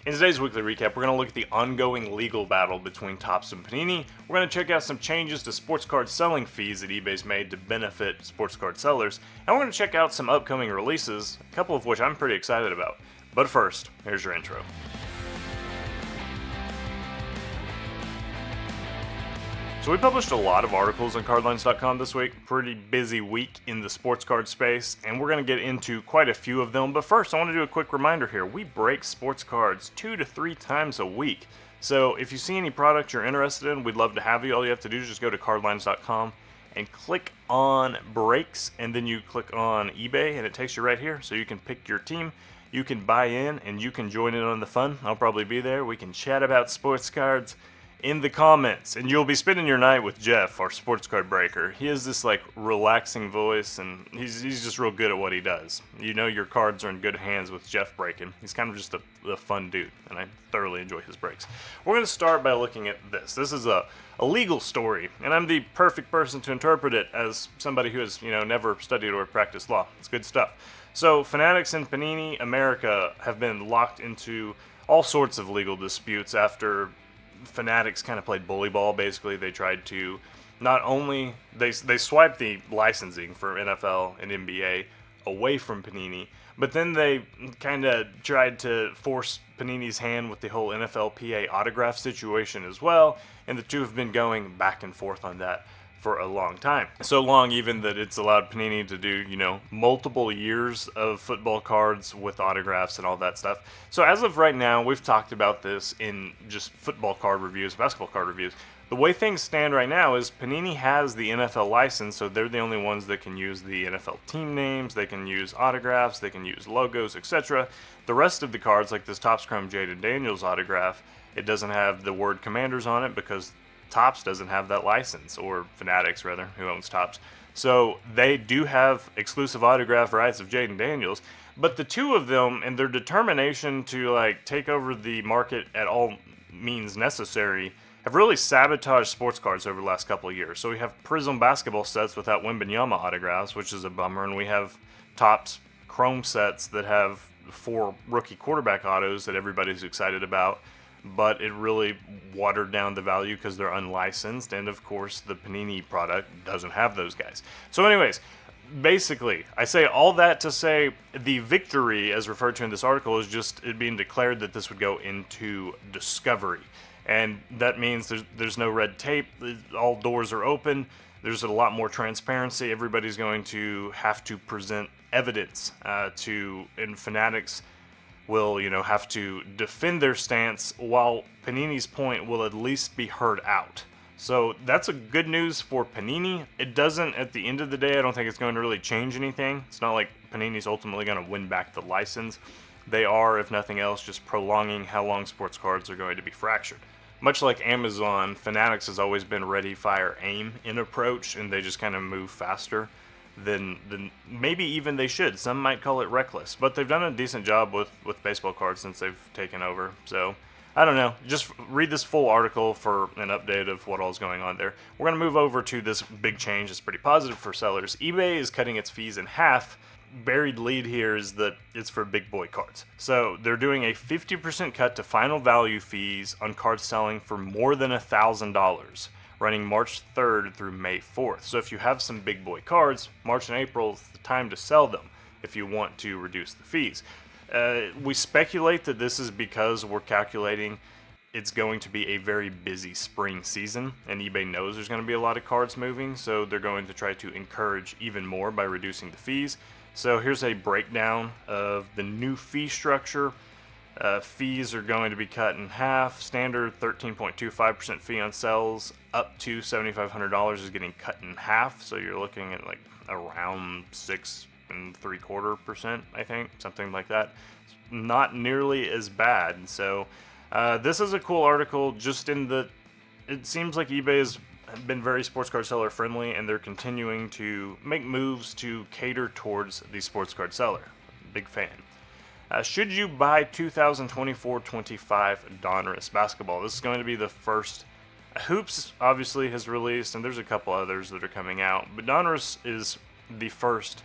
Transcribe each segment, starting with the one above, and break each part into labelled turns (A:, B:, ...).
A: In today's weekly recap, we're going to look at the ongoing legal battle between Topps and Panini. We're going to check out some changes to sports card selling fees that eBay's made to benefit sports card sellers, and we're going to check out some upcoming releases, a couple of which I'm pretty excited about. But first, here's your intro. So we published a lot of articles on cardlines.com this week. Pretty busy week in the sports card space, and we're going to get into quite a few of them. But first, I want to do a quick reminder here. We break sports cards 2 to 3 times a week. So if you see any product you're interested in, we'd love to have you. All you have to do is just go to cardlines.com and click on breaks, and then you click on eBay, and it takes you right here. So you can pick your team. You can buy in, and you can join in on the fun. I'll probably be there. We can chat about sports cards in the comments, and you'll be spending your night with Jeff, our sports card breaker. He has this relaxing voice, and he's just real good at what he does. You know your cards are in good hands with Jeff breaking. He's kind of just a fun dude, and I thoroughly enjoy his breaks. We're going to start by looking at this. This is a legal story, and I'm the perfect person to interpret it as somebody who has never studied or practiced law. It's good stuff. So Fanatics and Panini America have been locked into all sorts of legal disputes after Fanatics kind of played bully ball. Basically, they tried to not only they swiped the licensing for NFL and NBA away from Panini, but then they kind of tried to force Panini's hand with the whole NFLPA autograph situation as well, and the two have been going back and forth on that for a long time. So long even that it's allowed Panini to do, multiple years of football cards with autographs and all that stuff. So as of right now, we've talked about this in just football card reviews, basketball card reviews. The way things stand right now is Panini has the NFL license, so they're the only ones that can use the NFL team names, they can use autographs, they can use logos, etc. The rest of the cards, like this Topps Chrome Jaden Daniels autograph, it doesn't have the word Commanders on it because Topps doesn't have that license, or Fanatics rather, who owns Topps. So they do have exclusive autograph rights of Jaden Daniels, but the two of them and their determination to take over the market at all means necessary have really sabotaged sports cards over the last couple of years. So we have Prism basketball sets without Wembanyama autographs, which is a bummer, and we have Topps Chrome sets that have 4 rookie quarterback autos that everybody's excited about, but it really watered down the value because they're unlicensed, and of course the Panini product doesn't have those guys. So anyways, basically, I say all that to say the victory, as referred to in this article, is just it being declared that this would go into discovery. And that means there's no red tape, all doors are open, there's a lot more transparency, everybody's going to have to present evidence and Fanatics will, have to defend their stance, while Panini's point will at least be heard out. So that's a good news for Panini. It doesn't, at the end of the day, I don't think it's going to really change anything. It's not like Panini's ultimately going to win back the license. They are, if nothing else, just prolonging how long sports cards are going to be fractured. Much like Amazon, Fanatics has always been ready, fire, aim in approach, and they just kind of move faster than maybe even they should. Some might call it reckless, but they've done a decent job with baseball cards since they've taken over. So I don't know. Just read this full article for an update of what all is going on there. We're going to move over to this big change that's pretty positive for sellers. eBay is cutting its fees in half. Buried lead here is that it's for big boy cards. So they're doing a 50% cut to final value fees on cards selling for more than $1,000. Running March 3rd through May 4th. So if you have some big boy cards, March and April is the time to sell them if you want to reduce the fees. We speculate that this is because we're calculating it's going to be a very busy spring season, and eBay knows there's going to be a lot of cards moving, so they're going to try to encourage even more by reducing the fees. So here's a breakdown of the new fee structure. Fees are going to be cut in half. Standard 13.25% fee on sales up to $7,500 is getting cut in half. So you're looking at around 6.75%, I think, something like that. It's not nearly as bad. So this is a cool article. Just in that it seems like eBay has been very sports card seller friendly, and they're continuing to make moves to cater towards the sports card seller. Big fan. Should you buy 2024-25 Donruss basketball? This is going to be the first. Hoops obviously has released, and there's a couple others that are coming out, but Donruss is the first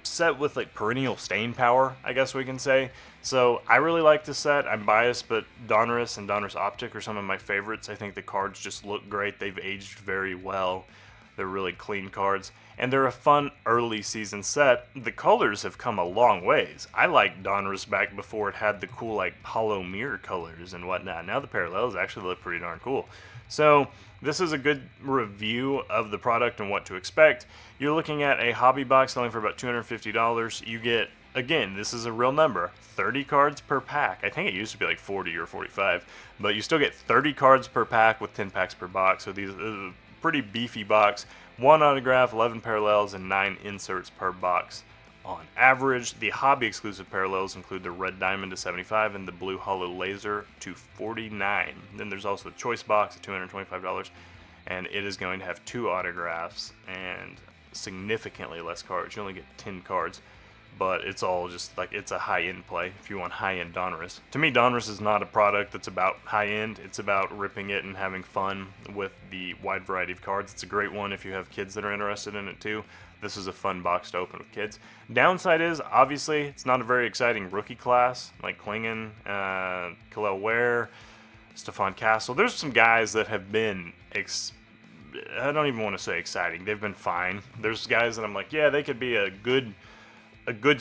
A: set with like perennial staying power, I guess we can say. So I really like this set. I'm biased, but Donruss and Donruss Optic are some of my favorites. I think the cards just look great. They've aged very well. They're really clean cards, and they're a fun early season set. The colors have come a long ways. I liked Donruss back before it had the cool like hollow mirror colors and whatnot. Now the parallels actually look pretty darn cool. So this is a good review of the product and what to expect. You're looking at a hobby box selling for about $250. You get, again, this is a real number, 30 cards per pack. I think it used to be like 40 or 45, but you still get 30 cards per pack with 10 packs per box. So these are a pretty beefy box. 1 autograph, 11 parallels, and 9 inserts per box. On average, the hobby exclusive parallels include the red diamond to 75 and the blue hollow laser to 49. Then there's also the choice box at $225, and it is going to have 2 autographs and significantly less cards. You only get 10 cards, but it's all just like, it's a high-end play if you want high-end Donruss. To me, Donruss is not a product that's about high-end. It's about ripping it and having fun with the wide variety of cards. It's a great one if you have kids that are interested in it too. This is a fun box to open with kids. Downside is, obviously, it's not a very exciting rookie class, like Klingon, Khalil Ware, Stefan Castle. There's some guys that have been, I don't even want to say exciting. They've been fine. There's guys that I'm like, yeah, they could be a good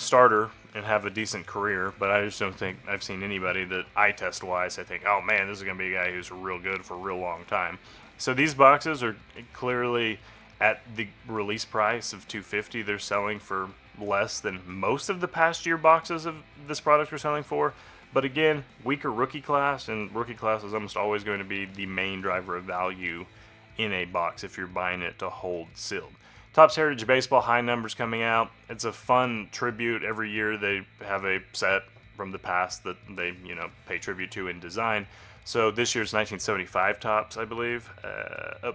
A: starter and have a decent career, but I just don't think I've seen anybody that eye test wise I think, oh man, this is going to be a guy who's real good for a real long time. So these boxes are clearly at the release price of $250. They're selling for less than most of the past year boxes of this product are selling for. But again, weaker rookie class, and rookie class is almost always going to be the main driver of value in a box if you're buying it to hold sealed. Topps Heritage Baseball high numbers coming out. It's a fun tribute. Every year they have a set from the past that they, pay tribute to in design. So this year's 1975 Topps, I believe.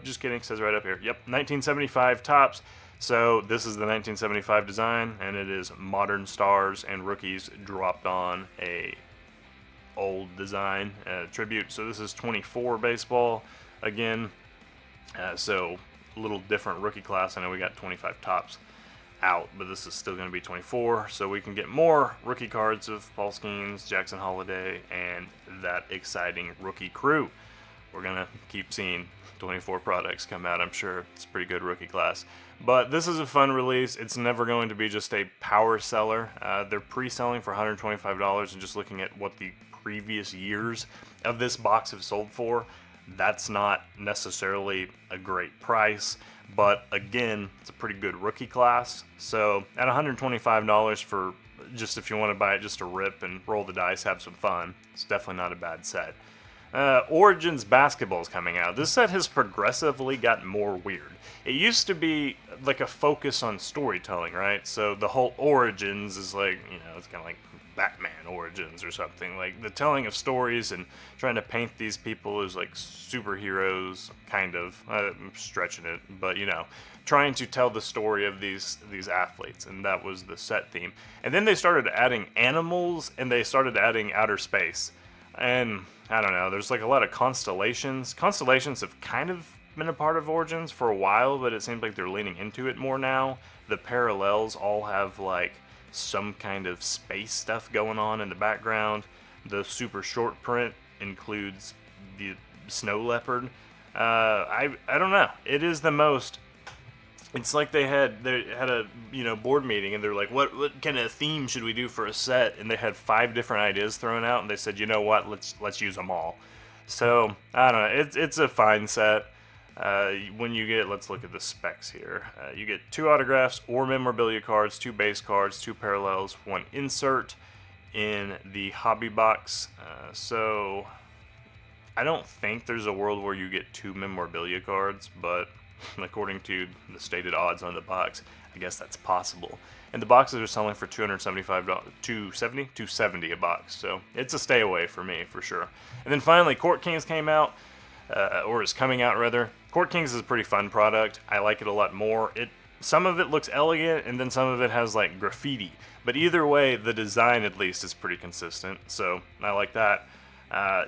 A: Just kidding, says right up here. Yep, 1975 Topps. So this is the 1975 design, and it is modern stars and rookies dropped on a old design tribute. So this is 24 baseball again. So a little different rookie class. I know we got 25 Topps out, but this is still going to be 24, so we can get more rookie cards of Paul Skeens, Jackson Holliday, and that exciting rookie crew. We're going to keep seeing 24 products come out, I'm sure. It's a pretty good rookie class. But this is a fun release. It's never going to be just a power seller. They're pre-selling for $125, and just looking at what the previous years of this box have sold for, that's not necessarily a great price. But again, it's a pretty good rookie class. So at $125 for just if you want to buy it just to rip and roll the dice, have some fun, it's definitely not a bad set. Origins Basketball is coming out. This set has progressively gotten more weird. It used to be like a focus on storytelling, right? So the whole Origins is like, it's kind of like Batman Origins or something. Like the telling of stories and trying to paint these people as like superheroes, kind of. I'm stretching it, but trying to tell the story of these athletes, and that was the set theme. And then they started adding animals, and they started adding outer space. And I don't know, there's like a lot of constellations. Constellations have kind of been a part of Origins for a while, but it seems like they're leaning into it more now. The parallels all have like some kind of space stuff going on in the background. The super short print includes the snow leopard. I don't know. It is the most. It's like they had a board meeting, and they're like, what kind of theme should we do for a set? And they had 5 different ideas thrown out, and they said, you know what, let's use them all. So I don't know. It's a fine set. When you get, let's look at the specs here. You get 2 autographs or memorabilia cards, 2 base cards, 2 parallels, 1 insert in the hobby box. So I don't think there's a world where you get 2 memorabilia cards, but according to the stated odds on the box, I guess that's possible. And the boxes are selling for $275, $270 a box. So it's a stay away for me for sure. And then finally, Court Kings came out. Or is coming out rather. Court Kings is a pretty fun product. I like it a lot more. Some of it looks elegant, and then some of it has like graffiti. But either way, the design at least is pretty consistent, so I like that.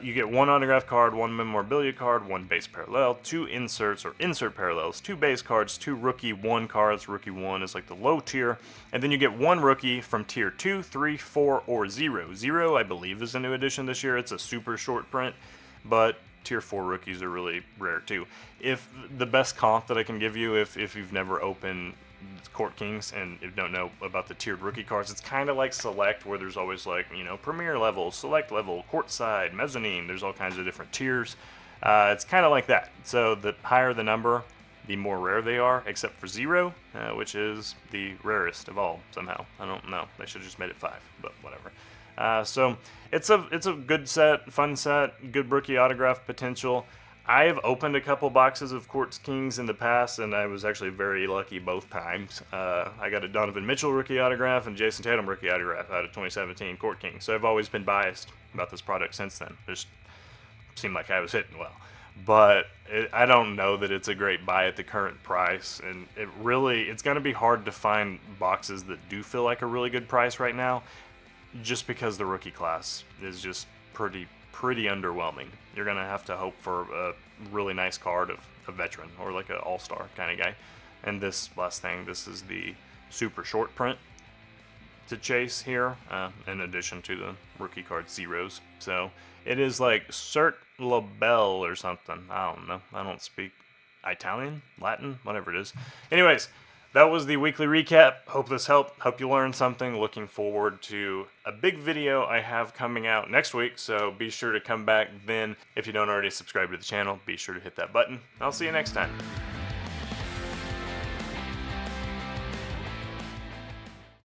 A: You get 1 autograph card, 1 memorabilia card, 1 base parallel, 2 inserts or insert parallels, 2 base cards, 2 rookie 1 cards. Rookie 1 is like the low tier. And then you get 1 rookie from tier 2, 3, 4, or 0. 0, I believe, is a new addition this year. It's a super short print, but tier 4 rookies are really rare too. If the best comp that I can give you, if you've never opened Court Kings and you don't know about the tiered rookie cards, it's kind of like Select, where there's always like, premier level, Select level, courtside, mezzanine. There's all kinds of different tiers. It's kind of like that. So the higher the number, the more rare they are, except for 0, which is the rarest of all somehow. I don't know. They should have just made it 5, but whatever. So it's a good set, fun set, good rookie autograph potential. I've opened a couple boxes of Court Kings in the past, and I was actually very lucky both times. I got a Donovan Mitchell rookie autograph and Jason Tatum rookie autograph out of 2017 Court Kings. So I've always been biased about this product since then. It just seemed like I was hitting well. But I don't know that it's a great buy at the current price, and it's going to be hard to find boxes that do feel like a really good price right now, just because the rookie class is just pretty underwhelming. You're going to have to hope for a really nice card of a veteran or like an all-star kind of guy. And this last thing, this is the super short print to chase here, in addition to the rookie card zeros. So it is like Cert Labelle or something. I don't know. I don't speak Italian, Latin, whatever it is. Anyways, that was the weekly recap. Hope this helped. Hope you learned something. Looking forward to a big video I have coming out next week, so be sure to come back then. If you don't already subscribe to the channel, be sure to hit that button. I'll see you next time.